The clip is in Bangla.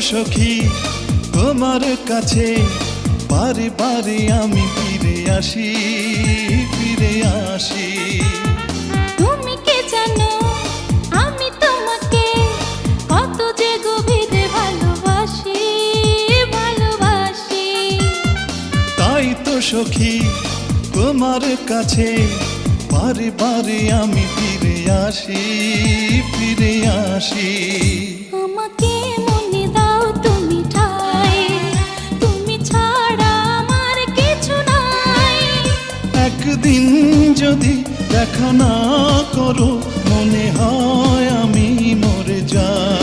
সখী তোমার কাছে বারে বারে আমি ফিরে আসি, ফিরে আসি। তুমি কে জানো আমি তোমাকে কত যে গভীরে ভালোবাসি, ভালোবাসি। তাই তো সখী তোমার কাছে বারে বারে আমি ফিরে আসি, ফিরে আসি। আমাকে মনে দাও তুমি ঠাই, তুমি ছাড়া আমার কিছু নাই। একদিন যদি দেখা না করো মনে হয় আমি মরে যাই।